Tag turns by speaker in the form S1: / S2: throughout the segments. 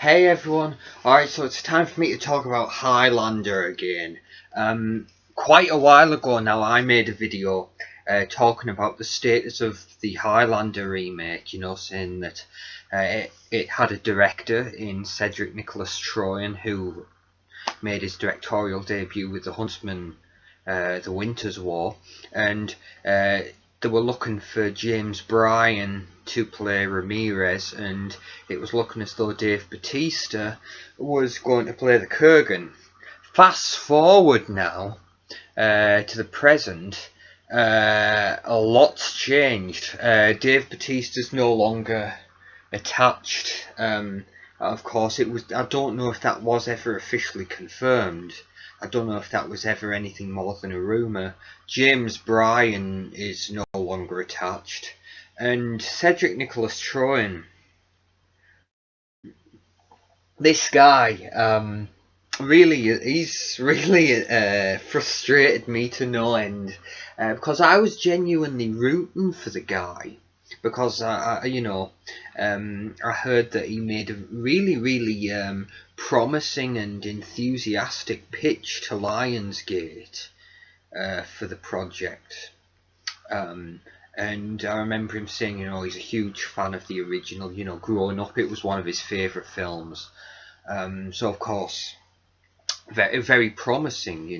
S1: Hey everyone, alright, so it's time for me to talk about Highlander again. Quite a while ago now I made a video talking about the status of the Highlander remake, saying that it had a director in Cedric Nicolas-Troyan who made his directorial debut with The Huntsman, The Winter's War, and they were looking for James Bryan to play Ramirez, and it was looking as though Dave Bautista was going to play the Kurgan. Fast forward now to the present, a lot's changed. Dave Bautista's no longer attached. Of course, it was. I don't know if that was ever officially confirmed. I don't know if that was ever anything more than a rumour. James Bryan is no longer attached. And Cedric Nicolas-Troyan, this guy, he's really frustrated me to no end. Because I was genuinely rooting for the guy. Because, I heard that he made a really promising and enthusiastic pitch to Lionsgate for the project. And I remember him saying, he's a huge fan of the original. Growing up, it was one of his favourite films. So, of course, very promising,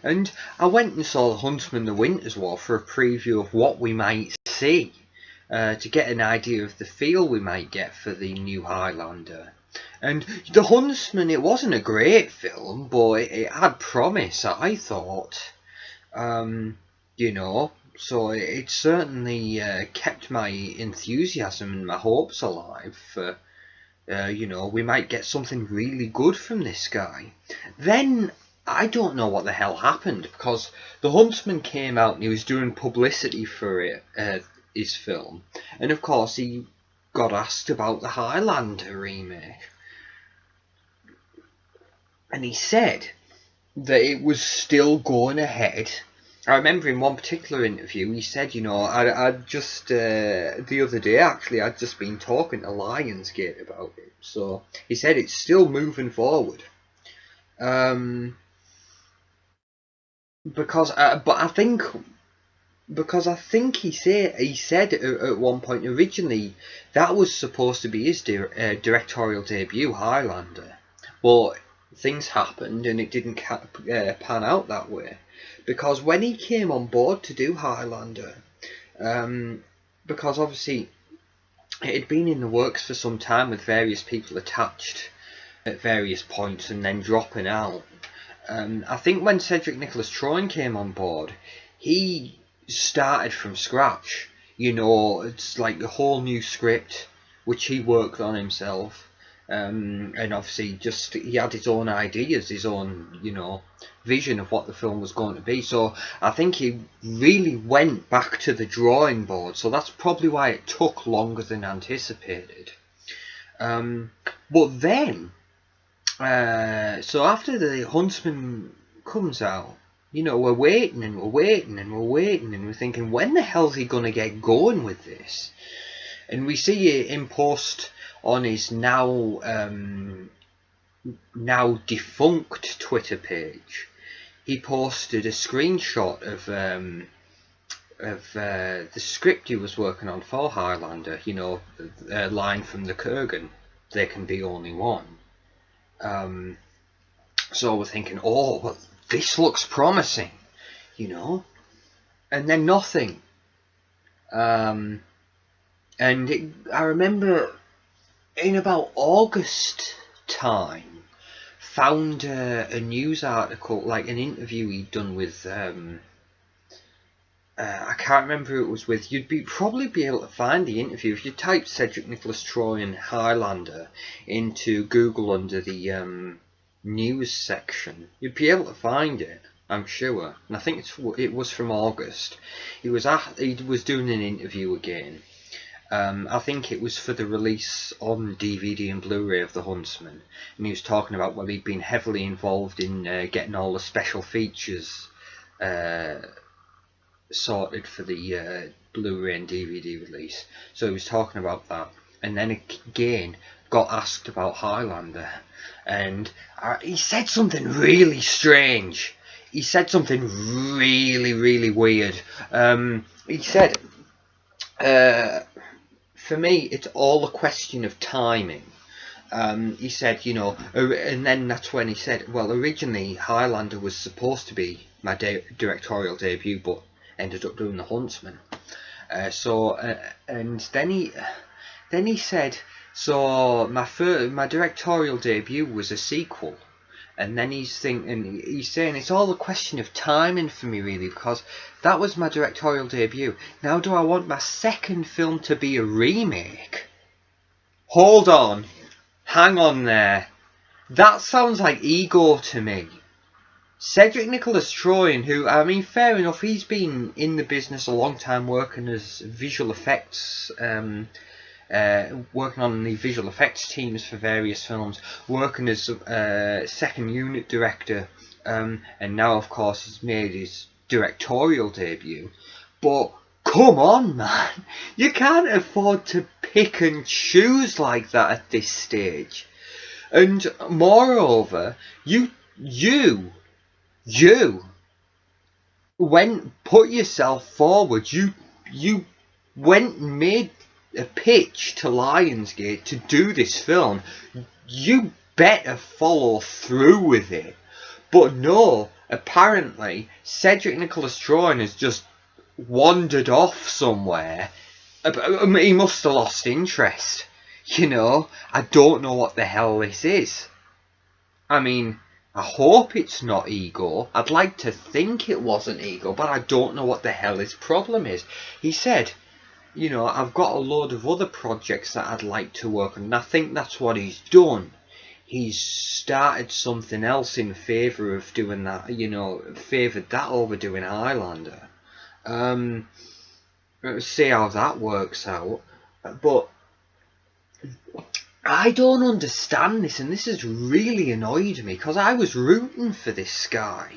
S1: And I went and saw The Huntsman, The Winter's War for a preview of what we might see. To get an idea of the feel we might get for the new Highlander. And The Huntsman, it wasn't a great film, but it had promise, I thought. So it certainly kept my enthusiasm and my hopes alive for, we might get something really good from this guy. Then, I don't know what the hell happened, because The Huntsman came out and he was doing publicity for it, his film, and of course he got asked about the Highlander remake, and he said that it was still going ahead. I remember in one particular interview he said, I'd just the other day actually I'd just been talking to Lionsgate about it, so he said it's still moving forward. Because I think he said at one point originally that was supposed to be his directorial debut, Highlander, but things happened and it didn't pan out that way. Because when he came on board to do Highlander, because obviously it had been in the works for some time with various people attached at various points and then dropping out. I think when Cedric Nicolas-Troyan came on board, he started from scratch. It's like a whole new script which he worked on himself, and obviously he had his own ideas, his own vision of what the film was going to be. So I think he really went back to the drawing board, so that's probably why it took longer than anticipated. But then so after The Huntsman comes out, we're waiting and we're waiting and we're waiting and we're thinking, when the hell's he going to get going with this? And we see him post on his now defunct Twitter page. He posted a screenshot of the script he was working on for Highlander. A line from the Kurgan, "There can be only one." So we're thinking, oh, well, this looks promising, and then nothing. I remember in about August time, found a news article, like an interview he'd done with, I can't remember who it was with. You'd probably be able to find the interview if you type Cedric Nicolas-Troyan Highlander into Google under the news section. You'd be able to find it, I'm sure. And I think it was from August. He was doing an interview again. I think it was for the release on DVD and Blu-ray of The Huntsman, and he was talking about, well, he'd been heavily involved in getting all the special features sorted for the Blu-ray and DVD release. So he was talking about that, and then again got asked about Highlander, and he said something really strange. He said something really, really weird. He said, for me, it's all a question of timing. He said, you know, and then that's when he said, well, originally Highlander was supposed to be my directorial debut, but ended up doing The Huntsman. And then he said, so my directorial debut was a sequel. And then he's saying it's all a question of timing for me, really, because that was my directorial debut. Now, do I want my second film to be a remake? Hold on. Hang on there. That sounds like ego to me. Cedric Nicolas-Troyan, who, I mean, fair enough, he's been in the business a long time, working as visual effects, working on the visual effects teams for various films, working as second unit director, and now, of course, he's made his directorial debut. But come on, man, you can't afford to pick and choose like that at this stage. And moreover, you put yourself forward. You went and made a pitch to Lionsgate to do this film. You better follow through with it. But no, apparently Cedric Nicolas-Troyan has just wandered off somewhere. He must have lost interest. You know, I don't know what the hell this is. I mean, I hope it's not ego. I'd like to think it wasn't ego, but I don't know what the hell his problem is. He said, you know, I've got a load of other projects that I'd like to work on, and I think that's what he's done. He's started something else in favour of doing that, you know, favoured that over doing Highlander. Let's see how that works out. But I don't understand this, and this has really annoyed me, because I was rooting for this guy.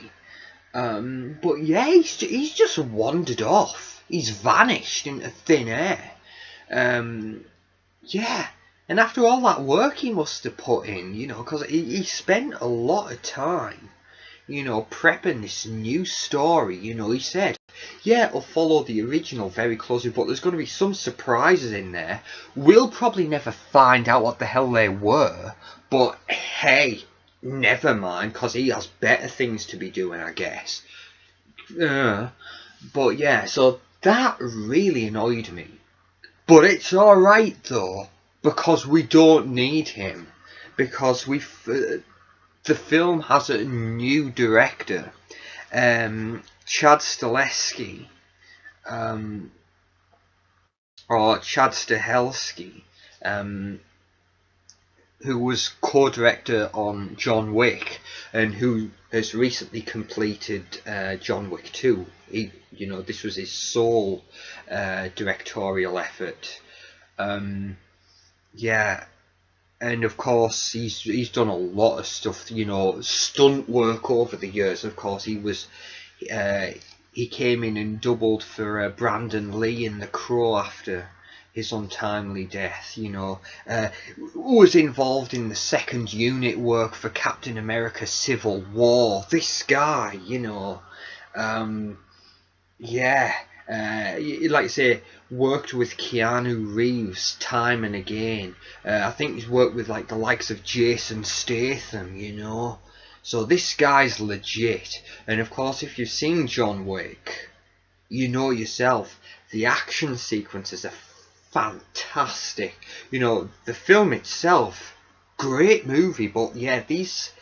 S1: But yeah, he's just wandered off. He's vanished into thin air. Yeah, and after all that work he must have put in, you know, because he spent a lot of time, you know, prepping this new story. You know, he said, yeah, it'll follow the original very closely, but there's going to be some surprises in there. We'll probably never find out what the hell they were, but hey, never mind, because he has better things to be doing, I guess. But yeah, so that really annoyed me. But it's alright though, because we don't need him. Because the film has a new director, Chad Stahelski, or Chad Stahelski, who was co-director on John Wick, and who has recently completed John Wick 2. You know, this was his sole directorial effort. Yeah, and of course he's done a lot of stuff, you know, stunt work over the years. Of course, he came in and doubled for Brandon Lee in The Crow after his untimely death, you know. Was involved in the second unit work for Captain America Civil War. This guy, you know, yeah, like I say, worked with Keanu Reeves time and again. I think he's worked with like the likes of Jason Statham, you know. So this guy's legit. And of course, if you've seen John Wick, you know yourself, the action sequences are fantastic. You know, the film itself, great movie, but yeah, these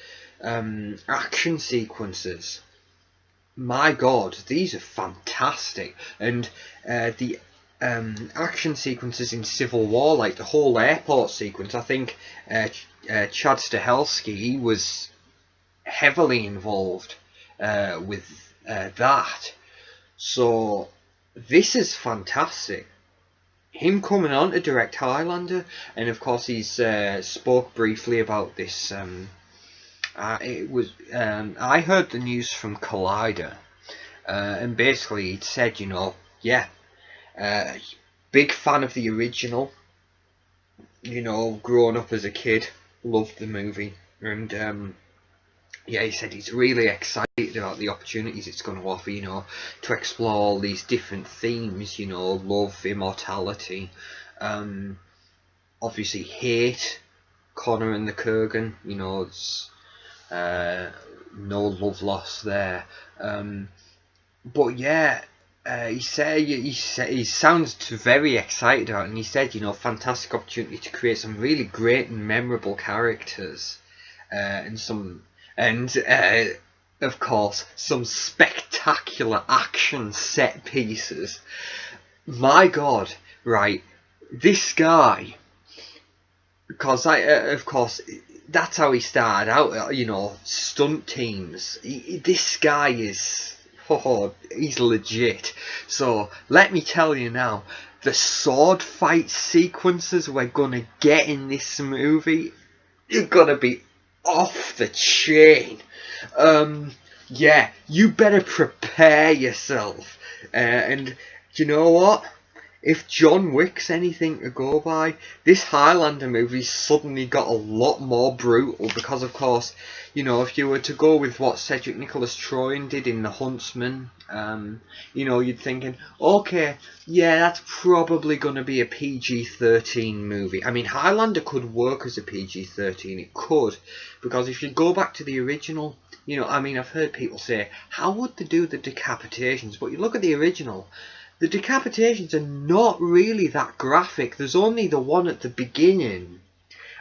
S1: action sequences, my god, these are fantastic. And the action sequences in Civil War, like the whole airport sequence, I think Chad Stahelski, he was heavily involved with that. So this is fantastic. Him coming on to direct Highlander, and of course he's spoke briefly about this. I heard the news from Collider, and basically it said, you know, yeah, big fan of the original, you know, growing up as a kid, loved the movie, and yeah, he said he's really excited about the opportunities it's going to offer, you know, to explore all these different themes, you know, love, immortality, obviously hate, Connor and the Kurgan, you know, it's no love lost there. But yeah, he sounds very excited about it, and he said, you know, fantastic opportunity to create some really great and memorable characters, and of course some spectacular action set pieces. My God, right, this guy, because of course that's how he started out, you know, stunt teams. This guy is, oh, he's legit. So let me tell you now, the sword fight sequences we're gonna get in this movie are gonna be off the chain. Yeah, you better prepare yourself. And you know what? If John Wick's anything to go by, this Highlander movie suddenly got a lot more brutal because, of course, you know, if you were to go with what Cedric Nicolas-Troyan did in The Huntsman, you know, you'd thinking, okay, yeah, that's probably going to be a PG-13 movie. I mean, Highlander could work as a PG-13, it could, because if you go back to the original, you know, I mean, I've heard people say, how would they do the decapitations? But you look at the original, the decapitations are not really that graphic. There's only the one at the beginning,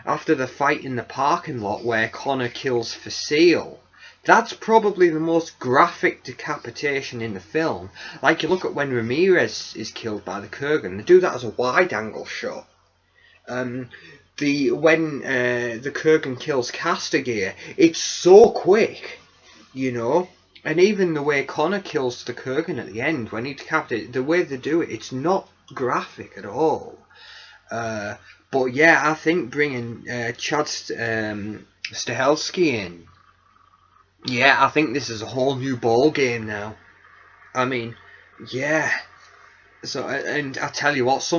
S1: after the fight in the parking lot where Connor kills Facile. That's probably the most graphic decapitation in the film. Like, you look at when Ramirez is killed by the Kurgan, they do that as a wide-angle shot. When the Kurgan kills Castigear, it's so quick, you know. And even the way Connor kills the Kurgan at the end, when he decapitates, the way they do it, it's not graphic at all. But yeah, I think bringing Chad Stahelski in, yeah, I think this is a whole new ball game now. I mean, yeah. So, and I tell you what,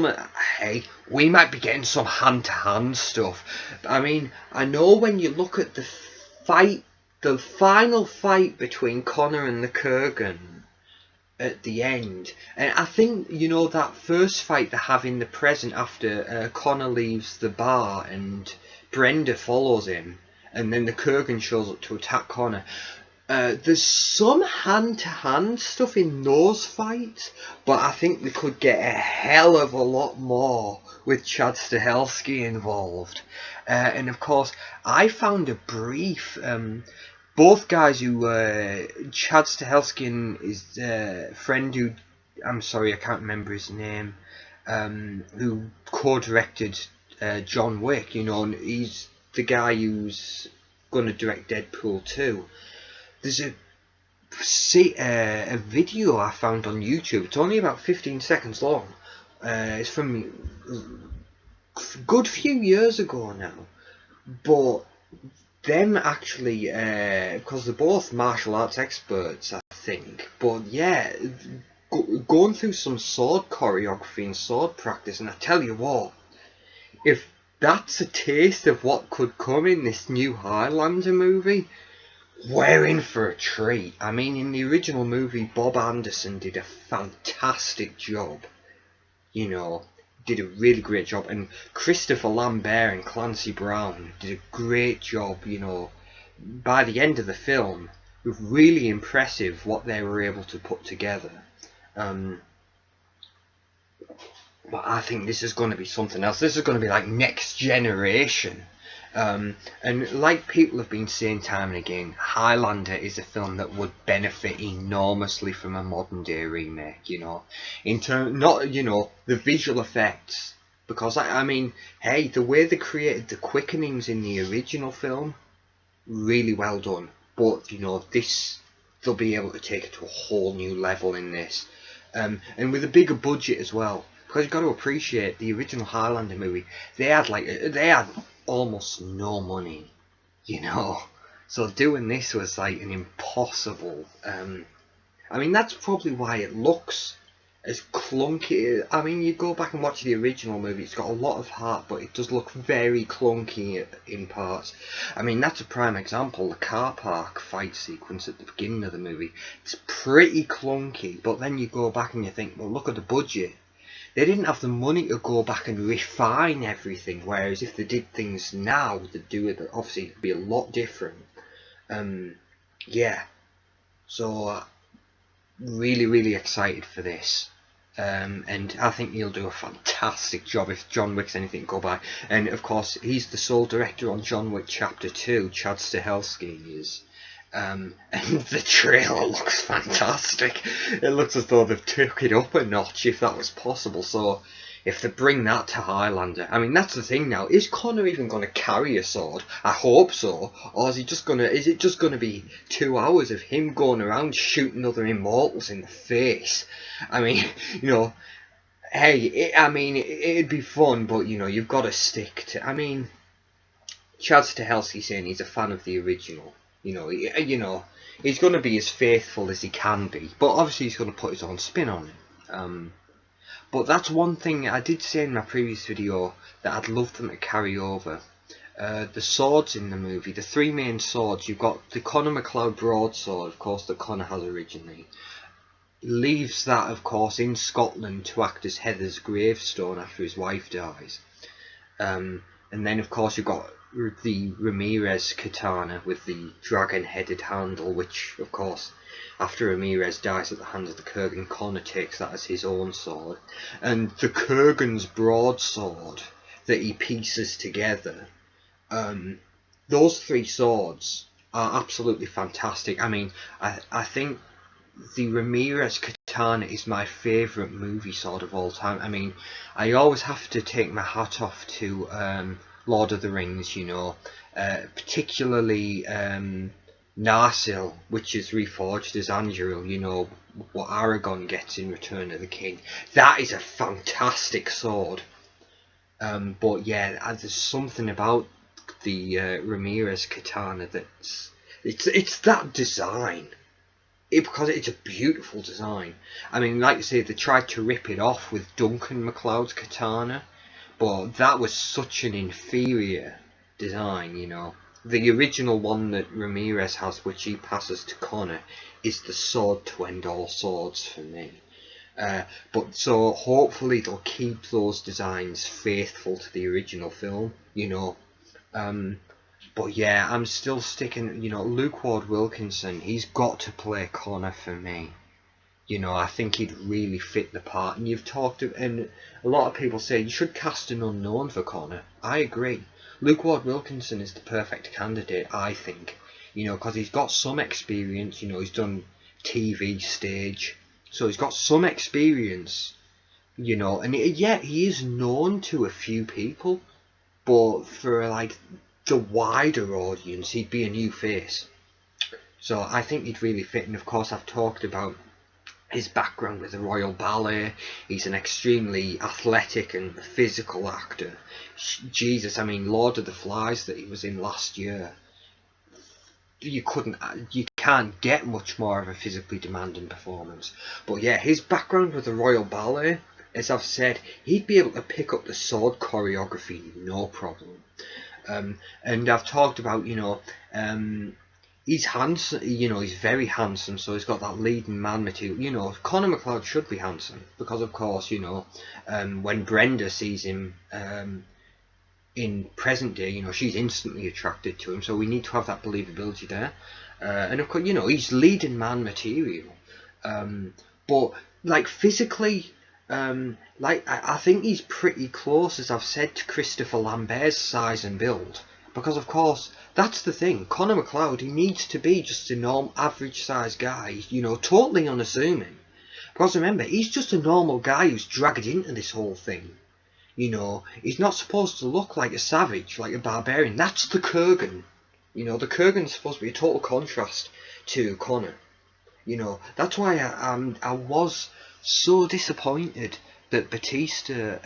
S1: hey, we might be getting some hand-to-hand stuff. I mean, I know when you look at the fight, the final fight between Connor and the Kurgan at the end, and I think, you know, that first fight they have in the present after Connor leaves the bar and Brenda follows him, and then the Kurgan shows up to attack Connor. There's some hand-to-hand stuff in those fights, but I think they could get a hell of a lot more with Chad Stahelski involved. And of course, I found a brief. Both guys who, Chad Stahelski and his friend who, I'm sorry, I can't remember his name, who co-directed John Wick, you know, and he's the guy who's going to direct Deadpool 2. There's a video I found on YouTube. It's only about 15 seconds long. It's from a good few years ago now. But them actually, because they're both martial arts experts, I think. But yeah, going through some sword choreography and sword practice, and I tell you what, if that's a taste of what could come in this new Highlander movie, we're in for a treat. I mean, in the original movie, Bob Anderson did a fantastic job. You know, did a really great job. And Christopher Lambert and Clancy Brown did a great job, you know. By the end of the film, it was really impressive what they were able to put together. But I think this is going to be something else. This is going to be like next generation. And like people have been saying time and again, Highlander is a film that would benefit enormously from a modern day remake, you know, not, you know, the visual effects, because I mean, hey, the way they created the quickenings in the original film, really well done, but you know, they'll be able to take it to a whole new level in this, and with a bigger budget as well, because you've got to appreciate the original Highlander movie, they had almost no money, you know, so doing this was like an impossible, I mean, that's probably why it looks as clunky. I mean, you go back and watch the original movie, it's got a lot of heart, but it does look very clunky in parts. I mean, that's a prime example. The car park fight sequence at the beginning of the movie, it's pretty clunky, but then you go back and you think, well, look at the budget. They didn't have the money to go back and refine everything, whereas if they did things now to do it, obviously it'd be a lot different. Yeah, so really excited for this. And I think he'll do a fantastic job if John Wick's anything to go by. And of course, he's the sole director on John Wick Chapter 2, Chad Stahelski is. And the trailer looks fantastic. It looks as though they've took it up a notch, if that was possible. So, if they bring that to Highlander, I mean, that's the thing now. Is Connor even going to carry a sword? I hope so. Or is it just going to be 2 hours of him going around shooting other immortals in the face? I mean, you know, hey, it'd be fun, but, you know, you've got to stick to... I mean, Chad Stahelski saying he's a fan of the original. You know, he's going to be as faithful as he can be. But obviously he's going to put his own spin on it. But that's one thing I did say in my previous video that I'd love them to carry over. The swords in the movie, the 3 main swords, you've got the Conor MacLeod broadsword, of course, that Conor has originally. Leaves that, of course, in Scotland to act as Heather's gravestone after his wife dies. And then, of course, you've got the Ramirez katana with the dragon-headed handle, which, of course, after Ramirez dies at the hands of the Kurgan, Connor takes that as his own sword. And the Kurgan's broadsword that he pieces together, those 3 swords are absolutely fantastic. I mean, I think the Ramirez katana is my favourite movie sword of all time. I mean, I always have to take my hat off to Lord of the Rings, you know, particularly Narsil, which is reforged as Anduril, you know, what Aragorn gets in Return of the King. That is a fantastic sword. But yeah, there's something about the Ramirez katana that's... It's that design. Because it's a beautiful design. I mean, like I say, they tried to rip it off with Duncan MacLeod's katana, but that was such an inferior design, you know. The original one that Ramirez has, which he passes to Connor, is the sword to end all swords for me. But so hopefully they'll keep those designs faithful to the original film, you know. But yeah, I'm still sticking, you know, Luke Ward-Wilkinson, he's got to play Connor for me. You know, I think he'd really fit the part. And you've talked, and a lot of people say you should cast an unknown for Connor. I agree. Luke Ward-Wilkinson is the perfect candidate, I think. You know, because he's got some experience. You know, he's done TV, stage, so he's got some experience. You know, and yeah, he is known to a few people, but for like the wider audience, he'd be a new face. So I think he'd really fit. And of course, I've talked about his background with the Royal Ballet. He's an extremely athletic and physical actor. Jesus, I mean, Lord of the Flies that he was in last year, you can't get much more of a physically demanding performance. But yeah, his background with the Royal Ballet, as I've said, he'd be able to pick up the sword choreography no problem. And I've talked about, you know, he's handsome, you know, he's very handsome, so he's got that leading man material. You know, Conor MacLeod should be handsome, because of course, you know, when Brenda sees him in present day, you know, she's instantly attracted to him, so we need to have that believability there. And of course, you know, he's leading man material. But, like, physically, like, I think he's pretty close, as I've said, to Christopher Lambert's size and build. Because, of course, that's the thing. Conor MacLeod, he needs to be just a normal, average-sized guy, you know, totally unassuming. Because remember, he's just a normal guy who's dragged into this whole thing. You know, he's not supposed to look like a savage, like a barbarian. That's the Kurgan. You know, the Kurgan's supposed to be a total contrast to Conor. You know, that's why I was so disappointed that Batista,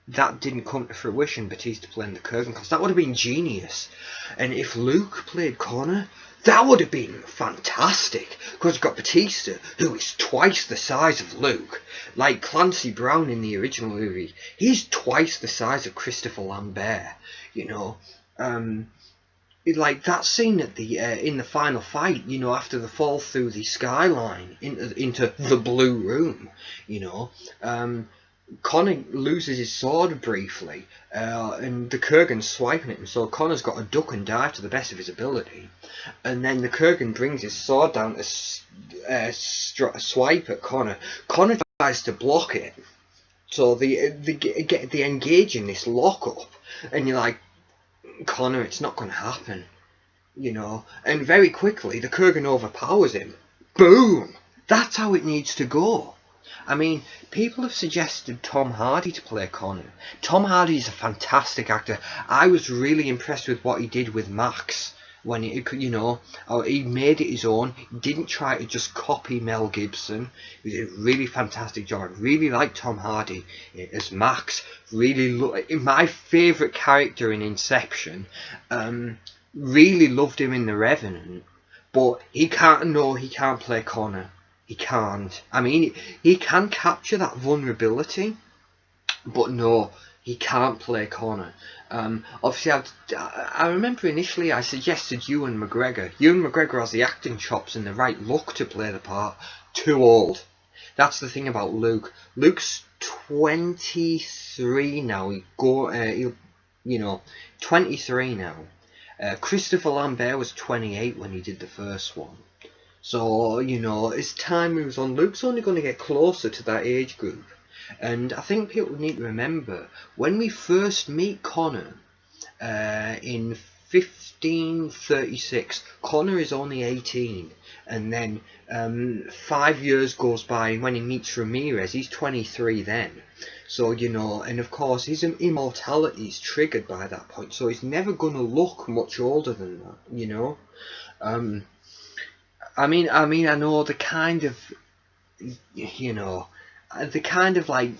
S1: that didn't come to fruition, Batista playing the Kurgan, because that would have been genius. And if Luke played Conor, That would have been fantastic, because you've got Batista, who is twice the size of Luke. Like Clancy Brown in the original movie, he's twice the size of Christopher Lambert, you know. Like that scene at the in the final fight, you know, after the fall through the skyline into the blue room, you know. Connor loses his sword briefly, and the Kurgan's swiping at him, so Connor's got to duck and dive to the best of his ability. And then the Kurgan brings his sword down to swipe at Connor. Connor tries to block it, so they engage in this lock-up, and you're like, Connor, it's not going to happen, you know. And very quickly, the Kurgan overpowers him. Boom! That's how it needs to go. I mean, people have suggested Tom Hardy to play Connor. Tom Hardy is a fantastic actor. I was really impressed with what he did with Max when he, you know, he made it his own. He didn't try to just copy Mel Gibson. He did a really fantastic job. I really like Tom Hardy as Max. Really, my favourite character in Inception. Really loved him in The Revenant, but he can't play Connor. He can't. I mean, he can capture that vulnerability, but no, he can't play Connor. Obviously, I remember initially I suggested Ewan McGregor. Ewan McGregor has the acting chops and the right look to play the part. Too old. That's the thing about Luke. Luke's 23 now. He'll, you know, 23 now. Christopher Lambert was 28 when he did the first one. So, you know, as time moves on, Luke's only going to get closer to that age group. And I think people need to remember, when we first meet Connor in 1536, Connor is only 18. And then 5 years goes by, and when he meets Ramirez, he's 23 then. So, you know, and of course his immortality is triggered by that point. So he's never going to look much older than that, you know. I mean, I know the kind of, you know, the kind of like,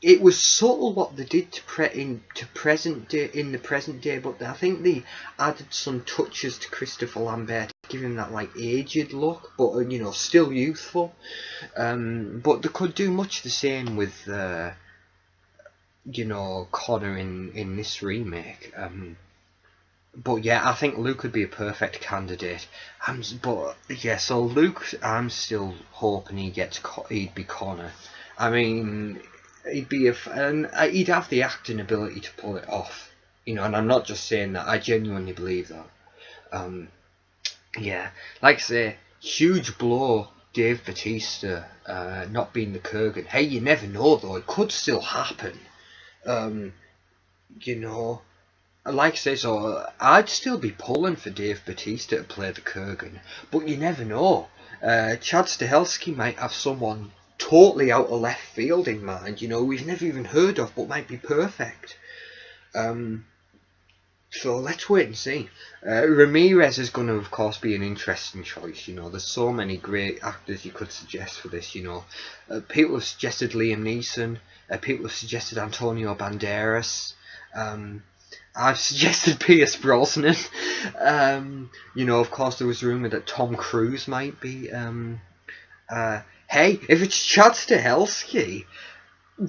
S1: it was subtle what they did in the present day, but I think they added some touches to Christopher Lambert to give him that like aged look, but you know, still youthful. But they could do much the same with, you know, Connor in this remake. But yeah, I think Luke would be a perfect candidate. But yeah, so Luke, I'm still hoping he'd be Connor. I mean, he'd have the acting ability to pull it off, you know. And I'm not just saying that; I genuinely believe that. Yeah, like I say, huge blow, Dave Bautista not being the Kurgan. Hey, you never know though; it could still happen. You know. Like I say, so I'd still be pulling for Dave Bautista to play the Kurgan, but you never know. Chad Stahelski might have someone totally out of left field in mind, you know, we've never even heard of, but might be perfect. So let's wait and see. Ramirez is going to, of course, be an interesting choice. You know, there's so many great actors you could suggest for this. You know, people have suggested Liam Neeson. People have suggested Antonio Banderas. I've suggested Pierce Brosnan. You know, of course, there was rumour that Tom Cruise might be. Hey, if it's Chad Stahelski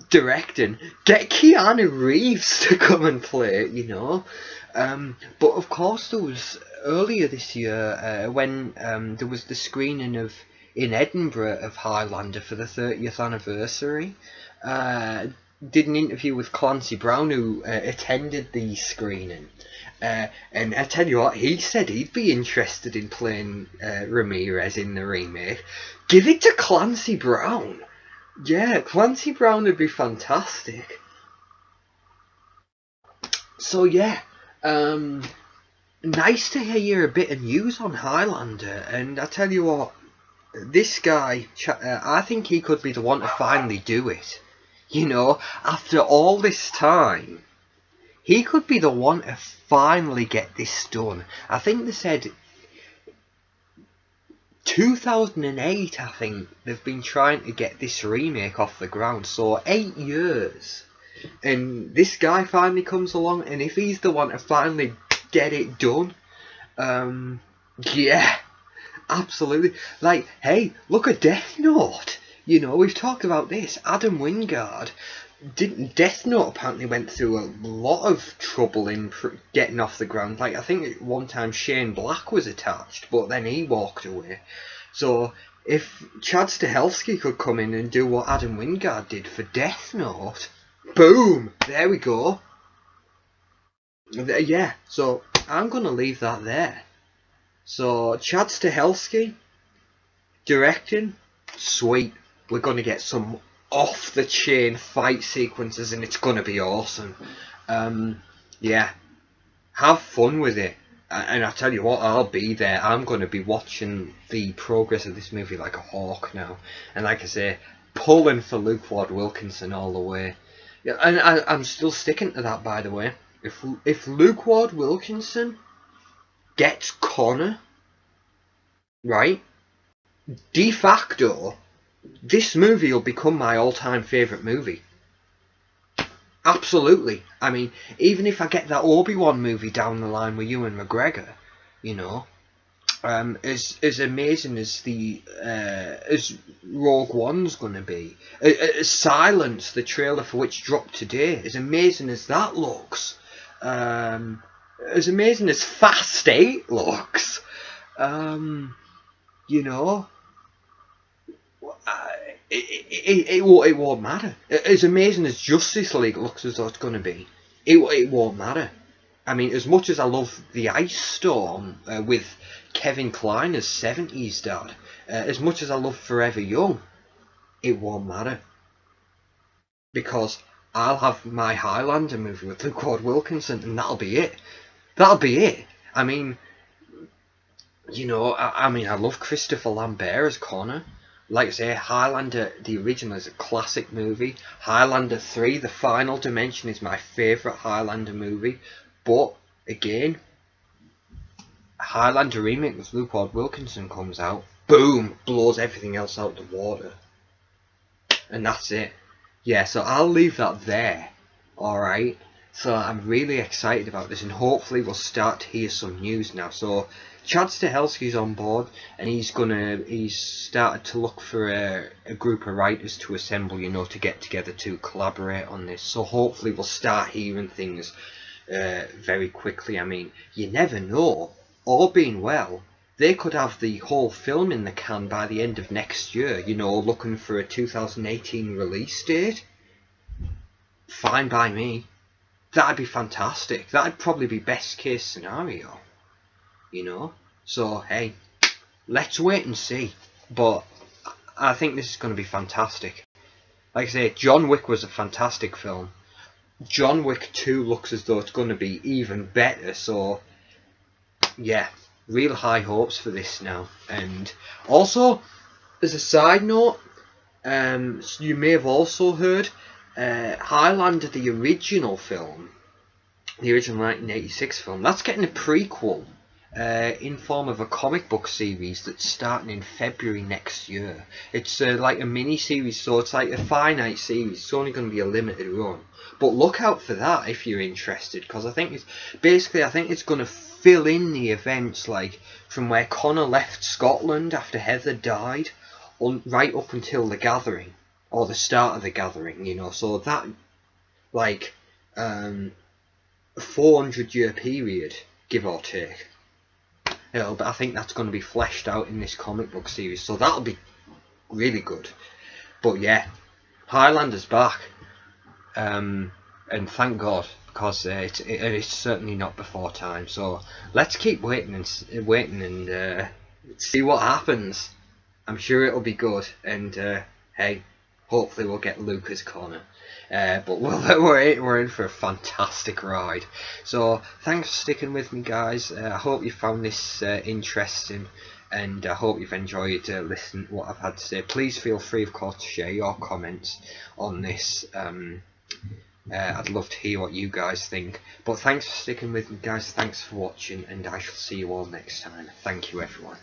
S1: directing, get Keanu Reeves to come and play it, you know. But of course, there was earlier this year when there was the screening in Edinburgh of Highlander for the 30th anniversary. Did an interview with Clancy Brown, who attended the screening, and I tell you what, he said he'd be interested in playing Ramirez in the remake. Give it to Clancy Brown. Yeah, Clancy Brown would be fantastic. So yeah, nice to hear a bit of news on Highlander, and I tell you what, this guy, I think he could be the one to finally do it. You know, after all this time, he could be the one to finally get this done. I think they said 2008, I think, they've been trying to get this remake off the ground. So 8 years. And this guy finally comes along, and if he's the one to finally get it done, Yeah, absolutely. Like, hey, look at Death Note. You know, we've talked about this. Adam Wingard. Didn't Death Note apparently went through a lot of trouble in getting off the ground. Like, I think at one time Shane Black was attached, but then he walked away. So if Chad Stahelski could come in and do what Adam Wingard did for Death Note, boom, there we go. Yeah, so I'm gonna leave that there. So Chad Stahelski directing, sweet. We're gonna get some off the chain fight sequences, and it's gonna be awesome. Yeah, have fun with it. And I tell you what, I'll be there. I'm going to be watching the progress of this movie like a hawk now. And like I say, pulling for Luke Ward-Wilkinson all the way. Yeah, and I'm still sticking to that, by the way. If Luke Ward-Wilkinson gets Connor, right, de facto, this movie will become my all-time favourite movie. Absolutely. I mean, even if I get that Obi-Wan movie down the line with Ewan McGregor, you know, as amazing as the as Rogue One's gonna be, Silence, the trailer for which dropped today, as amazing as that looks, as amazing as Fast 8 looks, you know. It won't matter. As amazing as Justice League looks as though it's going to be, it won't matter. I mean, as much as I love the Ice Storm with Kevin Kline as 70s dad, as much as I love Forever Young, it won't matter. Because I'll have my Highlander movie with Luke Ward-Wilkinson, and that'll be it. That'll be it. I mean, you know, I mean, I love Christopher Lambert as Connor. Like I say, Highlander, the original, is a classic movie. Highlander 3, The Final Dimension, is my favourite Highlander movie. But, again, Highlander remake with Luke Ward-Wilkinson comes out. Boom! Blows everything else out the water. And that's it. Yeah, so I'll leave that there. Alright? So I'm really excited about this, and hopefully we'll start to hear some news now. So Chad Stahelski's on board, and he's started to look for a group of writers to assemble, you know, to get together to collaborate on this. So hopefully we'll start hearing things very quickly. I mean, you never know. All being well, they could have the whole film in the can by the end of next year, you know, looking for a 2018 release date. Fine by me. That'd be fantastic. That'd probably be best case scenario, you know. So hey, let's wait and see. But I think this is going to be fantastic. Like I say, John Wick was a fantastic film. John Wick 2 looks as though it's going to be even better. So yeah, real high hopes for this now. And also, as a side note, you may have also heard, Highlander, the original film, the original 1986 film, that's getting a prequel in form of a comic book series that's starting in February next year. It's like a mini series, so it's like a finite series. It's only going to be a limited run, but look out for that if you're interested, because I think it's going to fill in the events, like from where Connor left Scotland after Heather died, right up until the Gathering, or the start of the Gathering, you know. So that, like, a 400-year period, give or take. But I think that's going to be fleshed out in this comic book series, so that'll be really good. But yeah, Highlander's back, and thank God, because it's certainly not before time. So let's keep waiting and see what happens. I'm sure it'll be good, and hey, hopefully we'll get Luke as Connor. But we're in for a fantastic ride. So thanks for sticking with me, guys. I hope you found this interesting, and I hope you've enjoyed listening to what I've had to say. Please feel free, of course, to share your comments on this. I'd love to hear what you guys think. But thanks for sticking with me, guys. Thanks for watching, and I shall see you all next time. Thank you, everyone.